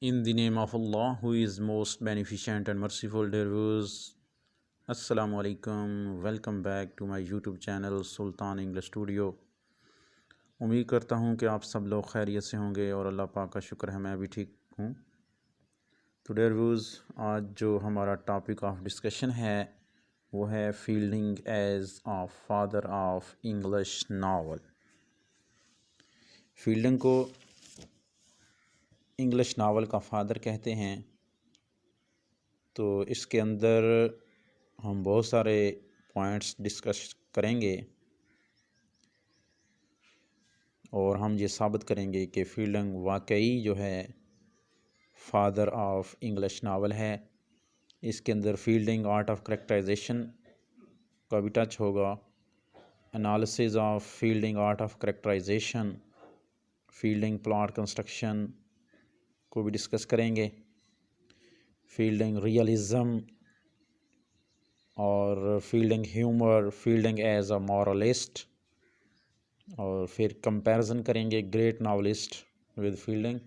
In the name of Allah, who is most beneficent and merciful, dear viewers, Assalamu alaikum. Welcome back to my YouTube channel Sultan English Studio. उम्मीद करता हूँ कि आप सब लोग खैरियत से होंगे और अल्लाह पाक का शुक्र है मैं भी ठीक हूँ। तो डियर व्यूज़, आज जो हमारा टॉपिक ऑफ डिस्कशन है वो है Fielding as a father of English novel. Fielding को इंग्लिश नावल का फ़ादर कहते हैं। तो इसके अंदर हम बहुत सारे पॉइंट्स डिस्कस करेंगे और हम ये साबित करेंगे कि फील्डिंग वाकई जो है फादर ऑफ इंग्लिश नावल है। इसके अंदर फील्डिंग आर्ट ऑफ करैक्टराइजेशन का भी टच होगा, analysis of Fielding art of characterization, Fielding plot construction को भी डिस्कस करेंगे, फील्डिंग रियलिज़म और Fielding humour, Fielding as a moralist, और फिर कंपैरिजन करेंगे ग्रेट नावलिस्ट विद फील्डिंग।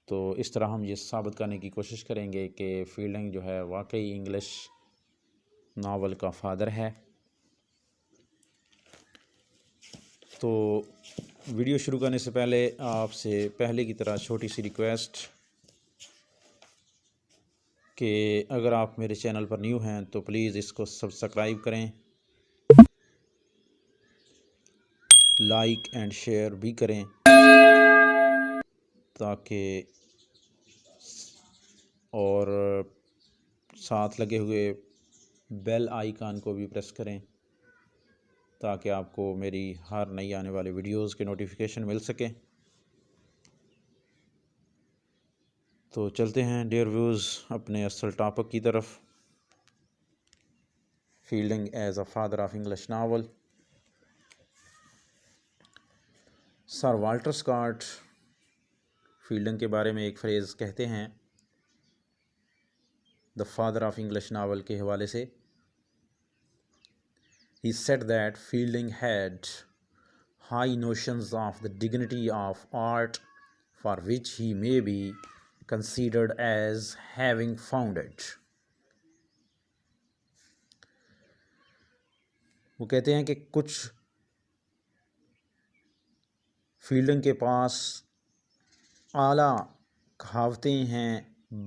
तो इस तरह हम ये साबित करने की कोशिश करेंगे कि फील्डिंग जो है वाकई इंग्लिश नावल का फ़ादर है। तो वीडियो शुरू करने से पहले आपसे पहले की तरह छोटी सी रिक्वेस्ट कि अगर आप मेरे चैनल पर न्यू हैं तो प्लीज़ इसको सब्सक्राइब करें, लाइक एंड शेयर भी करें ताकि और साथ लगे हुए बेल आइकन को भी प्रेस करें ताकि आपको मेरी हर नई आने वाली वीडियोस के नोटिफिकेशन मिल सके। तो चलते हैं डियर व्यूज़ अपने असल टॉपिक की तरफ, Fielding as a father of English novel. Sir Walter Scott Fielding के बारे में एक फ्रेज़ कहते हैं the father of English novel के हवाले से। He said that Fielding had high notions of the dignity of art, for which he may be considered as having founded. वो कहते हैं कि कुछ फील्डिंग के पास आला कहावतें हैं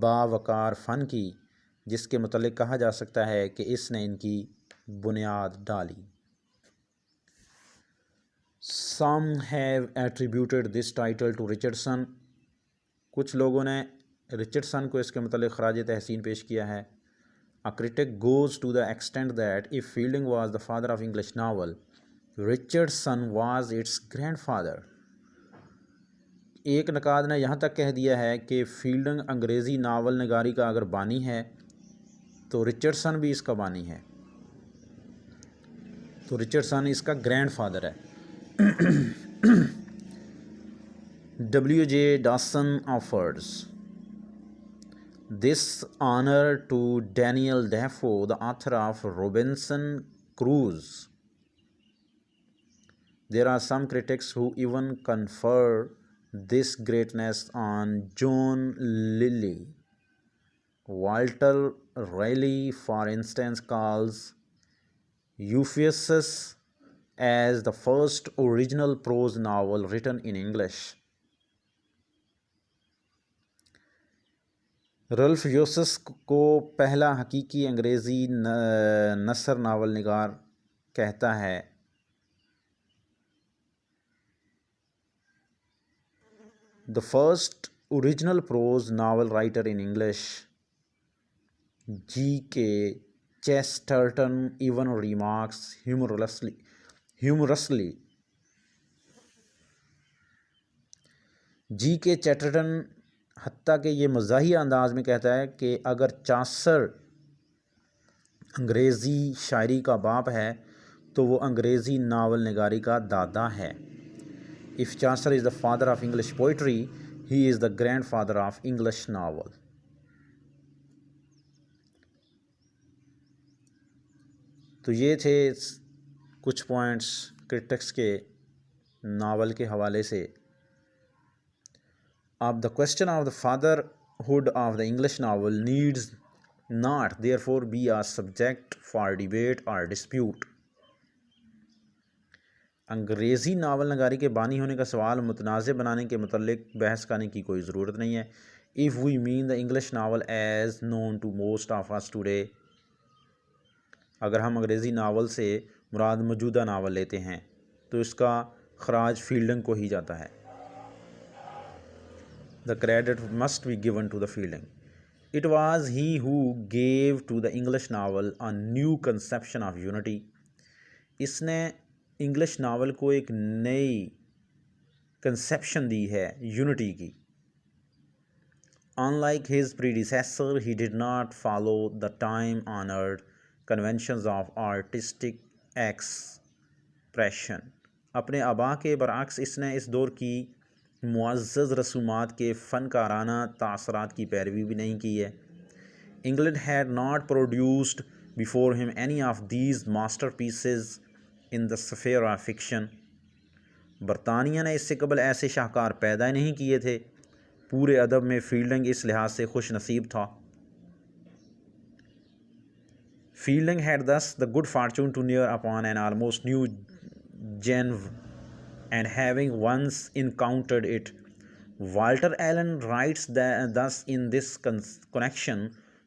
बावकार फ़न की, जिसके मतलब कहा जा सकता है कि इसने इनकी बुनियाद डाली। Some have attributed this title to Richardson. कुछ लोगों ने रिचर्डसन को इसके मतलब खराज तहसीन पेश किया है। A critic goes to the extent that if Fielding was the father of English novel, Richardson was its grandfather. एक नकाद ने यहाँ तक कह दिया है कि फील्डिंग अंग्रेज़ी नावल नगारी का अगर बानी है तो रिचर्डसन भी इसका बानी है, तो रिचर्डसन इसका ग्रैंडफादर है। W.J. Dawson offers this honor to Daniel Defoe, the author of Robinson Crusoe. There are some critics who even confer this greatness on John Lyly. Walter Raleigh, for instance, calls Euphues as the first original prose novel written in English. रल्फ यूसस को पहला हकीकी अंग्रेज़ी नसर novel निगार कहता है। The first original prose novel writer in English, G.K. Chesterton even remarks humorously. G.K. Chesterton हत्ता के ये मज़ाहिया अंदाज में कहता है कि अगर चासर अंग्रेज़ी शायरी का बाप है तो वो अंग्रेज़ी नावल निगारी का दादा है। If Chaucer is the father of English poetry, he is the grandfather of English novel. तो ये थे कुछ पॉइंट्स क्रिटिक्स के नावल के हवाले से। of the question of the fatherhood of the English novel needs not therefore be a subject for debate or dispute. अंग्रेज़ी novel नगारी के बानी होने का सवाल मुतनाज़ बनाने के मुतल्लिक बहस करने की कोई ज़रूरत नहीं है. If we mean the English novel as known to most of us today, अगर हम अंग्रेज़ी नावल से मुराद मौजूदा नावल लेते हैं तो इसका खराज फील्डिंग को ही जाता है. The credit must be given to the Fielding. It was he who gave to the English novel a new conception of unity. इसने इंग्लिश नावल को एक नई कंसेप्शन दी है यूनिटी की. Unlike his predecessor, he did not follow the time-honored conventions of artistic expression. अपने आबा के बरअक्स इसने इस दौर की मुअज़्ज़ज़ रसूमात के फ़नकाराना तासरात की पैरवी भी नहीं की है. England had not produced before him any of these masterpieces in the sphere of fiction. बरतानिया ने इससे कबल ऐसे शाहकार पैदा नहीं किए थे. पूरे अदब में फील्डिंग इस लिहाज से खुश नसीब था. Fielding had thus the good fortune to near upon an almost new genre, and having once encountered it, Walter Allen writes thus in this connection.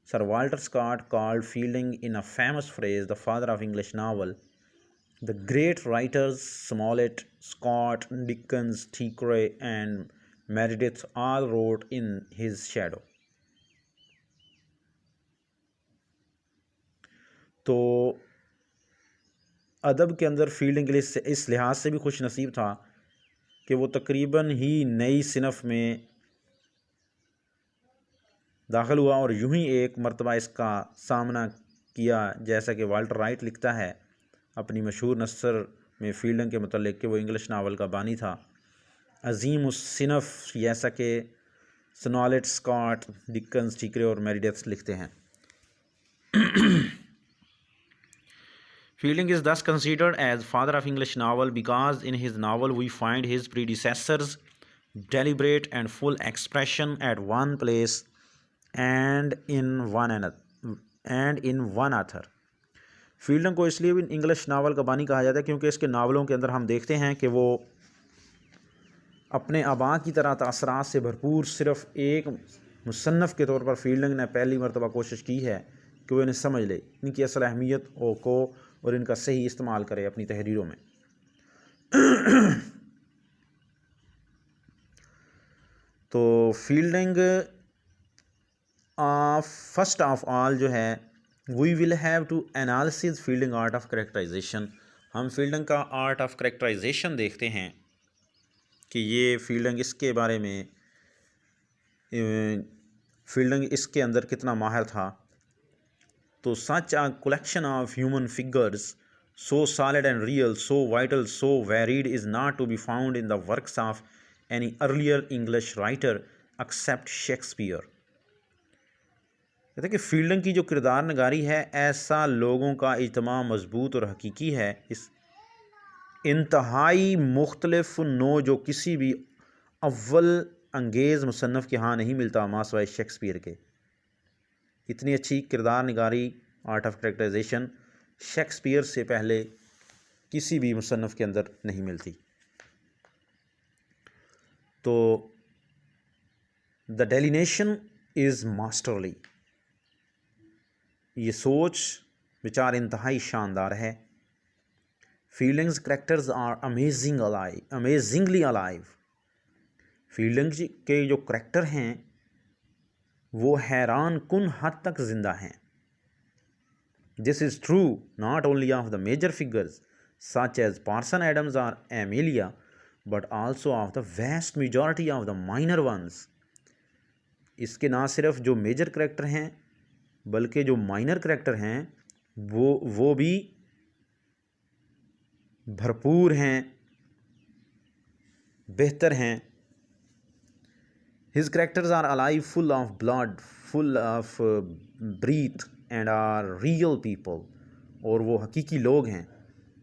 Sir Walter Scott called Fielding in a famous phrase the father of English novel. The great writers Smollett, Scott, Dickens, Thackeray and Meredith all wrote in his shadow. तो अदब के अंदर fielding इस लिहाज से भी खुश नसीब था कि वो तकरीबन ही नई सिनफ में दाखिल हुआ और यूं ही एक मरतबा इसका सामना किया, जैसा कि वाल्टर राइट लिखता है अपनी मशहूर नसर में फील्डिंग के मुतल्लिक कि वो इंग्लिश नावल का बानी था, अजीम उस सिनफ, जैसा कि स्मॉलेट, स्कॉट, डिकन्स, थैकरे और मेरिडिथ लिखते हैं. Fielding is thus considered as father of English novel because in his novel we find his predecessors' deliberate and full expression at one place and in one author. Fielding को इसलिए भी English novel का बानी कहा जाता है क्योंकि इसके नावलों के अंदर हम देखते हैं कि वो अपने आबा की तरह तासरात से भरपूर सिर्फ़ एक मुसन्नफ़ के तौर पर फील्डिंग ने पहली मरतबा कोशिश की है कि वो इन्हें समझ ले, इनकी असल अहमियत को और इनका सही इस्तेमाल करे अपनी तहरीरों में. तो फील्डिंग फर्स्ट ऑफ ऑल जो है, we will have to analysis Fielding art of characterisation. हम फील्डिंग का आर्ट ऑफ कैरेक्टराइजेशन देखते हैं कि ये फील्डिंग इसके बारे में फील्डिंग इसके अंदर कितना माहिर था. तो such a collection of human figures, so solid and real, so vital, so varied, is not to be found in the works of any earlier English writer except Shakespeare. कहते हैं कि फील्डिंग की जो किरदार नगारी है, ऐसा लोगों का इज्तिमा मजबूत और हकीकी है, इस इंतहाई मुख्तलिफ नो जो किसी भी अव्वल अंगेज़ मुसन्नफ़ के यहाँ नहीं मिलता मासवाए शेक्सपियर के. इतनी अच्छी किरदार निगारी आर्ट ऑफ कैरेक्टराइजेशन शेक्सपियर से पहले किसी भी मुसन्नफ़ के अंदर नहीं मिलती. तो द डेलिनेशन इज़ मास्टरली, ये सोच विचार इंतहाई शानदार है. Fielding's characters are amazingly alive. Fielding के जो करेक्टर हैं वो हैरान कुन हद तक ज़िंदा हैं. This is true not only of the major figures such as Parson Adams और Amelia, but also of the vast majority of the minor ones. इसके ना सिर्फ जो मेजर करेक्टर हैं बल्कि जो माइनर करेक्टर हैं वो भी भरपूर हैं, बेहतर हैं. His characters are alive, full of blood, full of breath, and are real people. और वो हकीकी लोग हैं.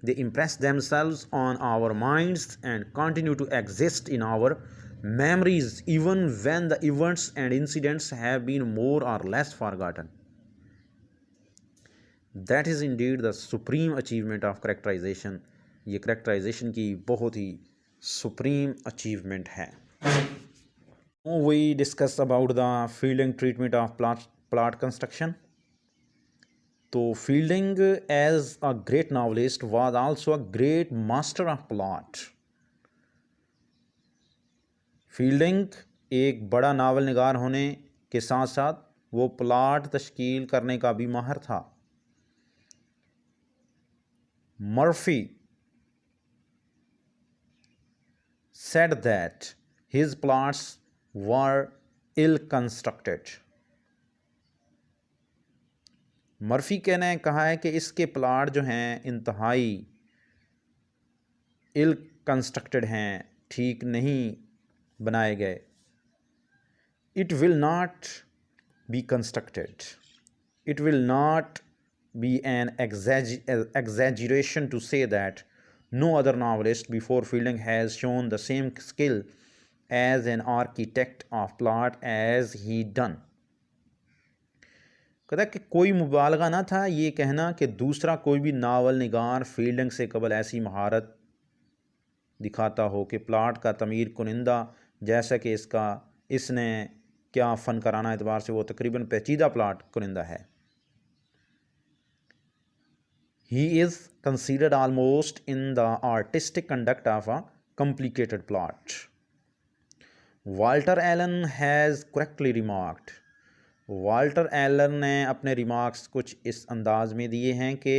They impress themselves on our minds and continue to exist in our memories even when the events and incidents have been more or less forgotten. That is indeed the supreme achievement of characterization. ये characterization की बहुत ही supreme achievement है. Now we discuss about the Fielding treatment of plot construction. So Fielding, as a great novelist, was also a great master of plot. Fielding एक बड़ा novel निगार होने के साथ साथ वो प्लॉट तश्कील करने का भी माहिर था. Murphy said that his plots were ill constructed. Murphy के ने कहा है कि इसके प्लॉट जो हैं इंतहाई इल कंस्ट्रक्टेड हैं, ठीक नहीं बनाए गए. It will not be constructed. It will not be an exaggeration to say that no other novelist before Fielding has shown the same skill as an architect of plot as he done. कहता कि कोई मुबालगा ना था ये कहना कि दूसरा कोई भी नावल निगार फील्डिंग से कबल ऐसी महारत दिखाता हो कि प्लाट का तमीर कुनिंदा जैसा कि इसने क्या फ़नकाराना एतबार से वो तकरीबन पेचीदा प्लाट कुनिंदा है. He is considered almost in the artistic conduct of a complicated plot. Walter Allen has correctly remarked. Walter Allen ने अपने रिमार्क्स कुछ इस अंदाज में दिए हैं कि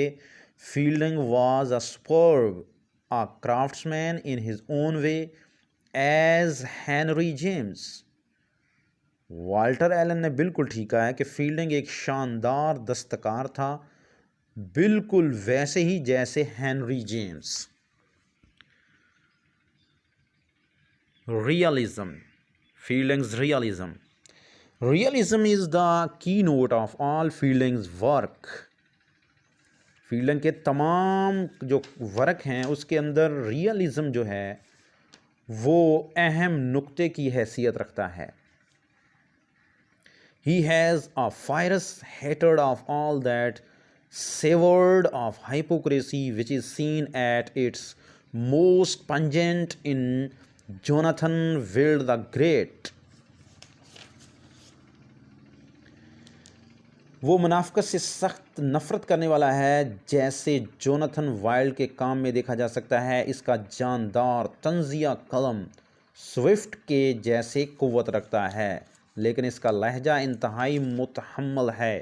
Fielding was a superb a craftsman in his own way as Henry James. Walter Allen ने बिल्कुल ठीक कहा है कि फील्डिंग एक शानदार दस्तकार था, बिल्कुल वैसे ही जैसे Henry James. Realism, Fielding's realism. Realism is the keynote of all Fielding's work. Fielding के तमाम जो वर्क हैं उसके अंदर रियलिज़म जो है वो अहम नुक्ते की हैसियत रखता है. He has a fierce hatred of all that savored of hypocrisy which is seen at its most pungent in Jonathan Wild the Great. वो मुनाफिकत से सख्त नफ़रत करने वाला है जैसे जोनाथन वाइल्ड के काम में देखा जा सकता है. इसका जानदार तंजिया कलम स्विफ्ट के जैसे क़ुव्वत रखता है, लेकिन इसका लहजा इंतहाई मुतहम्मल है.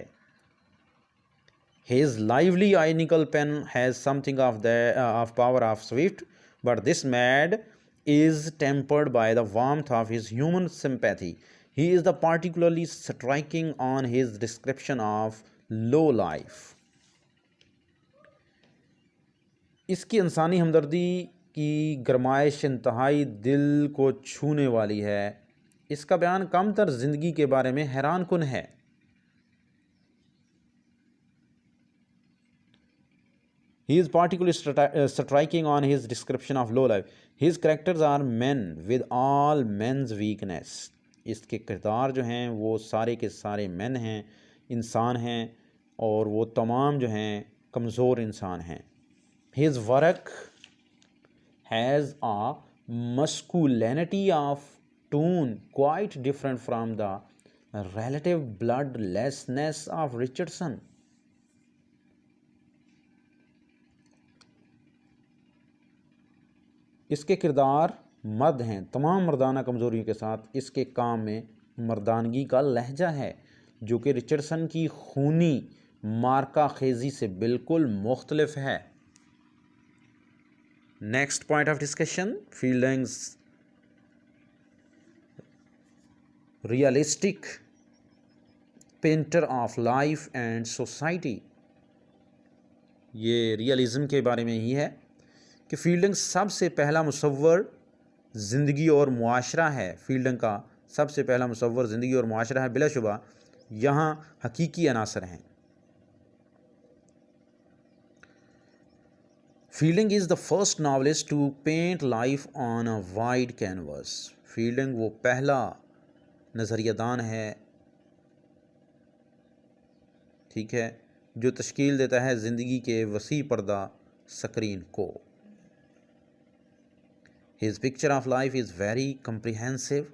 His lively ironical pen has something of power of Swift, but this mad is tempered by the warmth of his human sympathy. He is the particularly striking on his description of low life. इसकी इंसानी हमदर्दी की गरमाइश इंतहाई दिल को छूने वाली है. इसका बयान कमतर ज़िंदगी के बारे में हैरान कुन है. He is particularly striking on his description of low life. His characters are men with all men's weakness. इसके किरदार जो हैं वो सारे के सारे मैन हैं, इंसान हैं, और वो तमाम जो हैं कमज़ोर इंसान हैं. His work has a masculinity of tone quite different from the relative bloodlessness of Richardson. इसके किरदार मर्द हैं, तमाम मर्दाना कमज़ोरियों के साथ इसके काम में मर्दानगी का लहजा है जो कि रिचर्डसन की खूनी मार्का खेजी से बिल्कुल मुख्तलिफ है. Next point of discussion, Fielding's realistic painter of life and society. ये रियलिज़म के बारे में ही है कि फील्डिंग सबसे पहला मुसव्वर ज़िंदगी और मुआशरा है. फील्डिंग का सबसे पहला मुसव्वर ज़िंदगी और मुआशरा है. बिलाशुबा यहाँ हकीकी अनासर हैं. Fielding is the first novelist to paint life on a wide canvas. Fielding वो पहला नज़रियादान है, ठीक है, जो तश्कील देता है ज़िंदगी के वसी पर्दा स्क्रीन को। His picture of life is very comprehensive.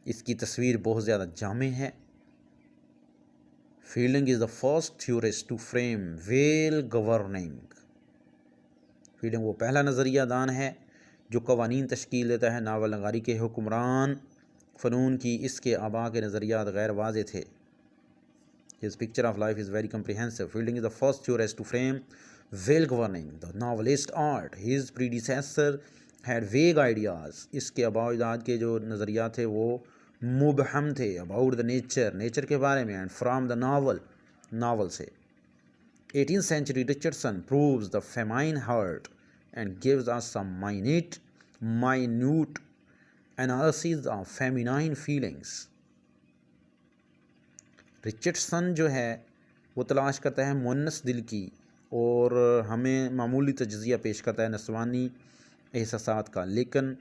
इसकी तस्वीर बहुत ज़्यादा जामे है। Fielding is the first theorist to frame well governing. Fielding वो पहला नज़रिया दान है जो कवानीन तश्कील देता है नावल नगारी के हुक्मरान फ़नून की। इसके आबा के नज़रियात गैर वाज़े थे। His picture of life is very comprehensive. Fielding is the first theorist to frame well governing the novelist art. His predecessor had vague ideas. इसके अबाउजाद के जो नज़रिया थे वो मुबहम थे, अबाउट द नेचर के बारे में, एंड फ्राम द नावल से। 18th century Richardson proves the feminine heart and gives us some minute analysis of feminine feelings. Richardson जो है वो तलाश करता है मुन्नस दिल की और हमें मामूली तज्ज़िया पेश करता है नस्वानी एहसासात का, लेकिन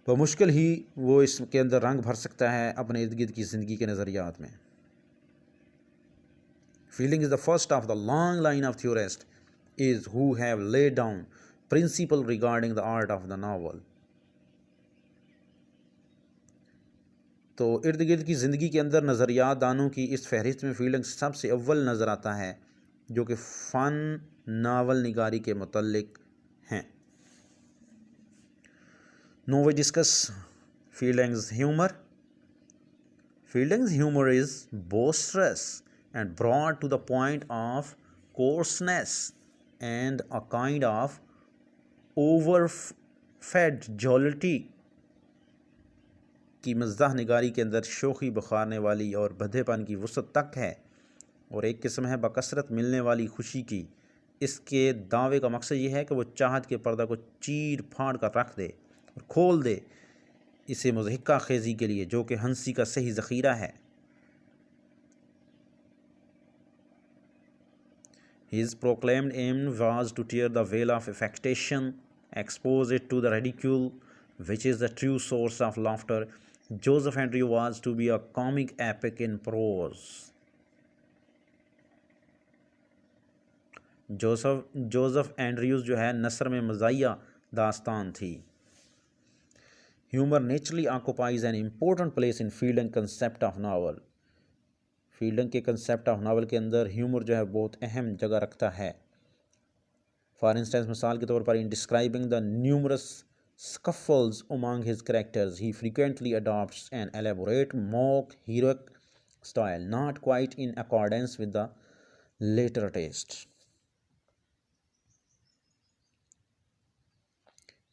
बमुश्किल ही वो इसके अंदर रंग भर सकता है अपने इर्द गिर्द की ज़िंदगी के नज़रियात में। Fielding is the first of the long line of theorist is who have laid down principle regarding the art of the novel. तो इर्द गिर्द की ज़िंदगी के अंदर नज़रियात दानों की इस फहरिस्त में फील्डिंग सबसे अव्वल नज़र आता है, जो कि फ़न नावल निगारी के मुतल्लिक हैं। Now we discuss Fielding's humor. Fielding's humor is boisterous and brought to the point of coarseness and a kind of overfed jollity की मज़ाह निगारी के अंदर शोखी बुखारने वाली और भद्देपन की वसत तक है, और एक किस्म है बकसरत मिलने वाली खुशी की। इसके दावे का मकसद ये है कि वो चाहत के पर्दा को चीर फाड़ कर रख दे और खोल दे इसे मुज़हिका खेज़ी के लिए, जो कि हंसी का सही ज़ख़ीरा है। His proclaimed aim was to tear the veil of affectation, expose it to the ridicule, which is the true source of laughter. Joseph Andrew was to be a comic epic in prose. Joseph Andrews जो है नसर में मज़ाहिया दास्तान थी। Humour naturally occupies an important place in fielding concept of novel. Fielding के concept of novel के अंदर humour जो है बहुत अहम जगह रखता है। फॉर इंस्टेंस, मिसाल के तौर पर, इन describing the numerous scuffles among his characters, he frequently adopts an elaborate mock heroic style, not quite in accordance with the later taste.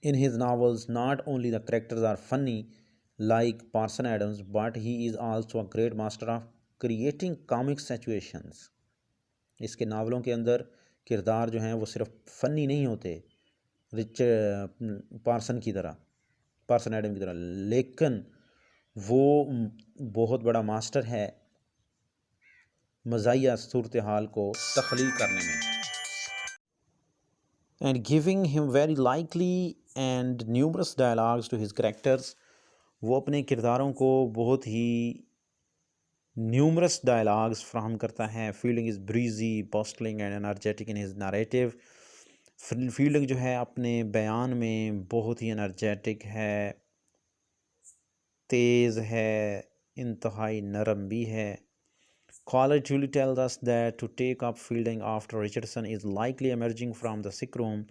In his novels, not only the characters are funny like Parson Adams, but he is also a great master of creating comic situations. इसके नावलों के अंदर किरदार जो हैं वो सिर्फ funny नहीं होते पार्सन एडम की तरह, लेकिन वो बहुत बड़ा मास्टर है मज़ाहिया सूरत हाल को तख्लील करने में। And giving him very likely and numerous dialogues to his characters. वो अपने किरदारों को बहुत ही न्यूमरस डायलॉग्स फ्राहम करता है। Fielding is breezy, bustling and energetic in his narrative. Fielding जो है अपने बयान में बहुत ही एनर्जेटिक है, तेज़ है, इंतहाई नरम भी है। Caller truly tells us that to take up fielding after Richardson is likely emerging from the sick room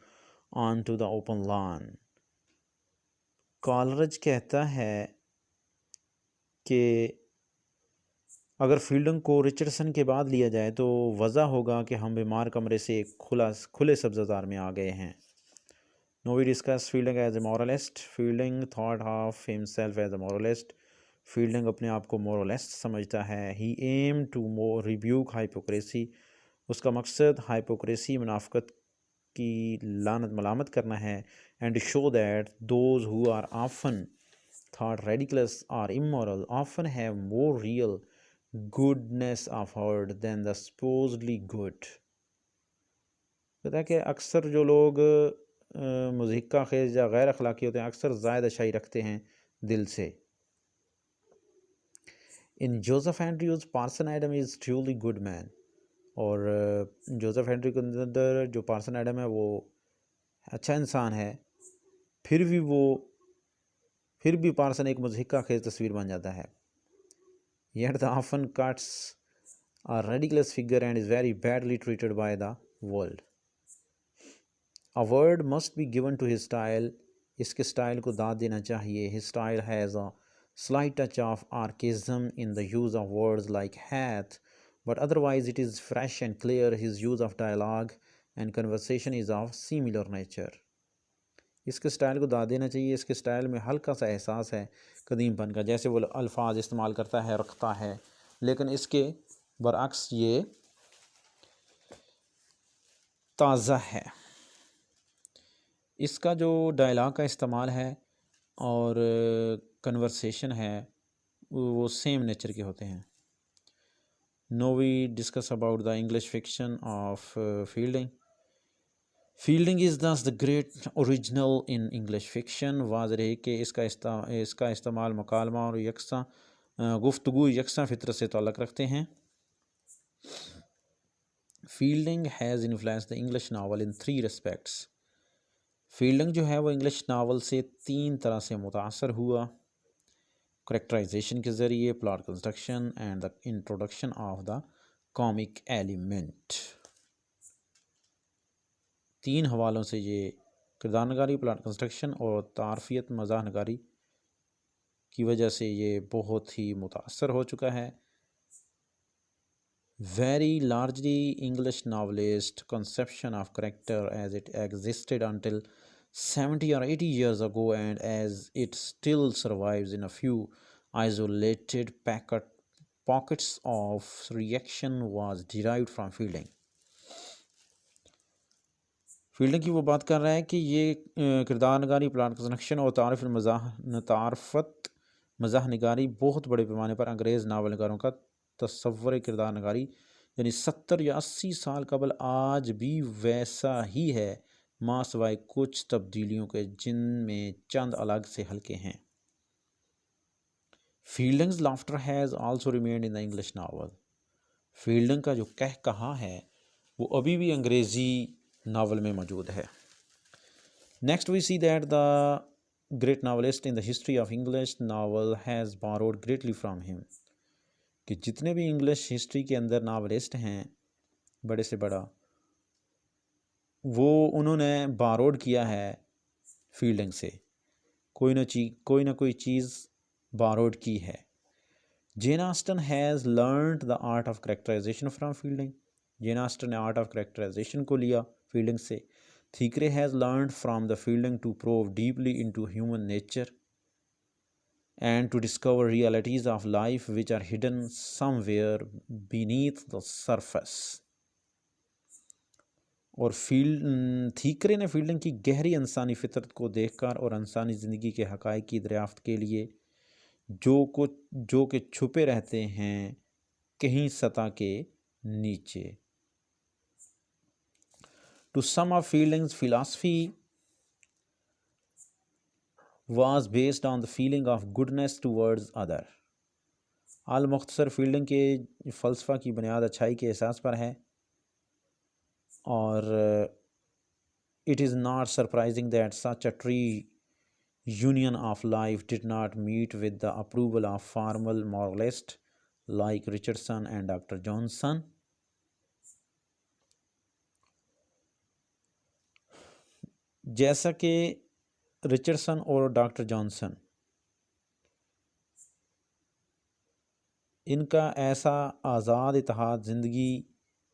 onto the open lawn. कॉलरज कहता है कि अगर फील्डिंग को रिचर्डसन के बाद लिया जाए तो वजह होगा कि हम बीमार कमरे से खुले सब्ज़ार में आ गए हैं। Now we discuss Fielding as a moralist. Fielding thought of himself as a moralist. Fielding अपने आप को moralist समझता है। He aimed to rebuke hypocrisy. उसका मकसद hypocrisy मुनाफ़क़त की लानत मलामत करना है, and to show that those who are often thought ridiculous or immoral often have more real goodness of heart than the supposedly good. कहता है कि अक्सर जो लोग मुज़हिका खेज़ या गैर अखलाकी होते हैं अक्सर ज़ायद शाई रखते हैं दिल से। In Joseph Andrews Parson Adam is truly good man. और जोसेफ एंड्रयू के अंदर जो पार्सन एडम है वो अच्छा इंसान है, फिर भी पार्सन एक मुज़हिका खेज़ तस्वीर बन जाता है। Yet the often cuts a ridiculous figure and is very badly treated by the world. A word must be given to his style. इसके स्टाइल को दाद देना चाहिए. His style has a slight touch of archaism in the use of words like hath, but otherwise it is fresh and clear. His use of dialogue and conversation is of similar nature. इसके style को दाद देना चाहिए. इसके style में हल्का सा एहसास है कदीमपन का, जैसे वो अल्फाज इस्तेमाल करता है, रखता है, लेकिन इसके बरअक्स ये ताज़ा है. इसका जो डायलॉग का इस्तेमाल है और कन्वर्सेशन है वो सेम नेचर के होते हैं. Now we discuss about the English fiction of Fielding. Fielding is thus the great original in English fiction. वाज़ रहे कि इसका इस्तेमाल मुकालमा और यकसा गुफ्तगू यकसा फितरत से ताल्लुक़ रखते हैं. Fielding has influenced the English novel in 3 respects. Fielding जो है वो इंग्लिश नावल से 3 तरह से मुतासर हुआ. करैक्टराइजेशन के ज़रिए, plot construction and the introduction of the comic element. 3 हवालों से ये किरदार नगारी, प्लॉट कंस्ट्रक्शन और तारफियत मज़ाह नगारी की वजह से ये बहुत ही मुतासर हो चुका है. Very largely English novelist conception of character as it existed until 70 or 80 years ago and as it still survives in a few isolated pockets of reaction was derived from Fielding. Fielding की वो बात कर रहा है कि ये किरदार नगारी, plot construction और तारफत मज़ाह नगारी बहुत बड़े पैमाने पर अंग्रेज़ नावल नगारों का तस्वर किरदार नगारी यानी 70 या 80 साल कबल आज भी वैसा ही है, माँ सिवाय कुछ तब्दीलियों के जिनमें चंद अलग से हल्के हैं. Fielding's laughter has also remained in the English novel. Fielding का जो कह कहा है वो अभी भी अंग्रेज़ी नावल में मौजूद है. Next we see that the great novelist in the history of English novel has borrowed greatly from him. कि जितने भी इंग्लिश हिस्ट्री के अंदर नावलिस्ट हैं बड़े से बड़ा, वो उन्होंने बारोड किया है फील्डिंग से. कोई ना कोई चीज़ बारोड की है. Jane Austen has learned the art of characterization from Fielding. Jane Austen ने आर्ट ऑफ करैक्टराइजेशन को लिया फील्डिंग से. Thackeray has learned from the Fielding to probe deeply into human nature and to discover realities of life which are hidden somewhere beneath the surface. और थीकरे ने fielding की गहरी इंसानी फितरत को देखकर और इंसानी ज़िंदगी के हक़ाइक़ की दरियाफ़्त के लिए जो कि छुपे रहते हैं कहीं सतह के नीचे. To sum up, Fielding's philosophy was based on the feeling of goodness towards other. आल मुख्तसर फील्डिंग के फ़लसफ़ा की बुनियाद अच्छाई के एहसास पर है. और it is not surprising that such a tree union of life did not meet with the approval of formal moralists like Richardson and Dr. Johnson. जैसा कि रिचर्डसन और डॉक्टर जॉनसन, इनका ऐसा आज़ाद इत्तेहाद ज़िंदगी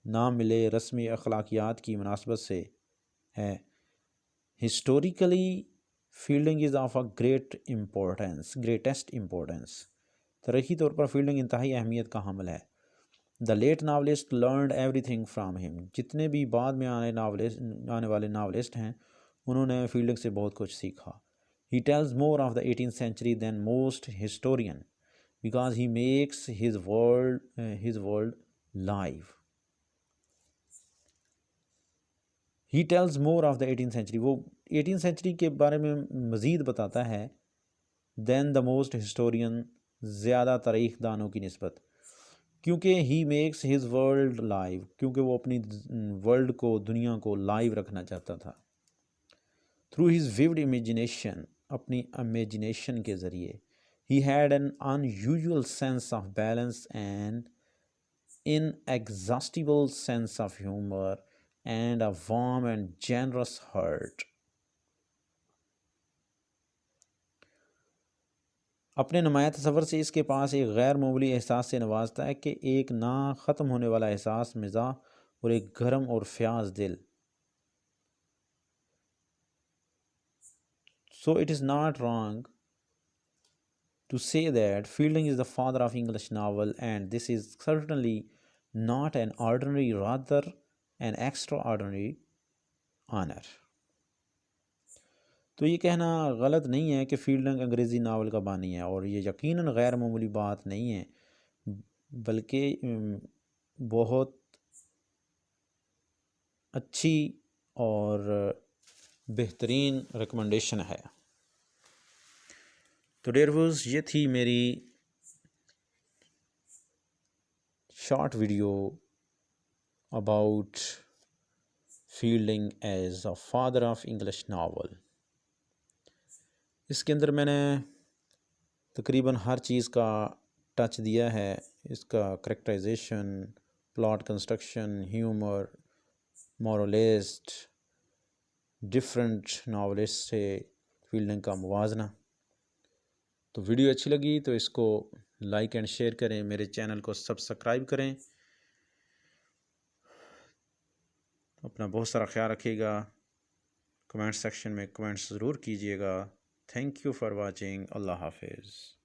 ना मिले रस्मी अखलाकियात की मुनासबत से है. Historically Fielding is of a greatest importance. तारीख़ी तौर पर फील्डिंग इंतहाई अहमियत का हामिल है. The late novelist learned everything from him. जितने भी बाद में आने वाले नावलिस्ट हैं उन्होंने फील्डिंग से बहुत कुछ सीखा. ही tells more of the 18th century than most historian because he makes his world live. He tells more of the 18th century, वो 18th सेंचुरी के बारे में मज़ीद बताता है दैन द मोस्ट हिस्टोरियन, ज़्यादा तारीख दानों की निस्बत, क्योंकि he makes his world live, क्योंकि वो अपनी वर्ल्ड को, दुनिया को लाइव रखना चाहता था। थ्रू हिज विविड इमेजिनेशन, अपनी इमेजिनेशन के ज़रिए, he had an unusual sense of balance and inexhaustible sense of humor and a warm and generous heart. अपने नुमाया तसव्वुर से इसके पास एक गैर मामूली एहसास से नवाजता है कि एक ना ख़त्म होने वाला एहसास, मिजाज और एक गर्म और फ्याज दिल। So it is not wrong to say that Fielding is the father of English novel, and this is certainly not an ordinary, rather an extraordinary honor. तो ये कहना गलत नहीं है कि फील्डिंग अंग्रेज़ी नावल का बानी है, और ये यकीनन गैर मामूली बात नहीं है, बल्कि बहुत अच्छी और बेहतरीन रिकमेंडेशन है। तो डियर व्यूअर्स, ये थी मेरी short video about Fielding as a father of English novel. इसके अंदर मैंने तकरीबन हर चीज़ का टच दिया है, इसका characterization, plot construction, humour, moralist, different novelist से फील्डिंग का मुवाजना। तो वीडियो अच्छी लगी तो इसको लाइक एंड शेयर करें, मेरे चैनल को सब्सक्राइब करें। अपना बहुत सारा ख्याल रखिएगा, कमेंट सेक्शन में कमेंट्स ज़रूर कीजिएगा। Thank you for watching. अल्लाह हाफिज़।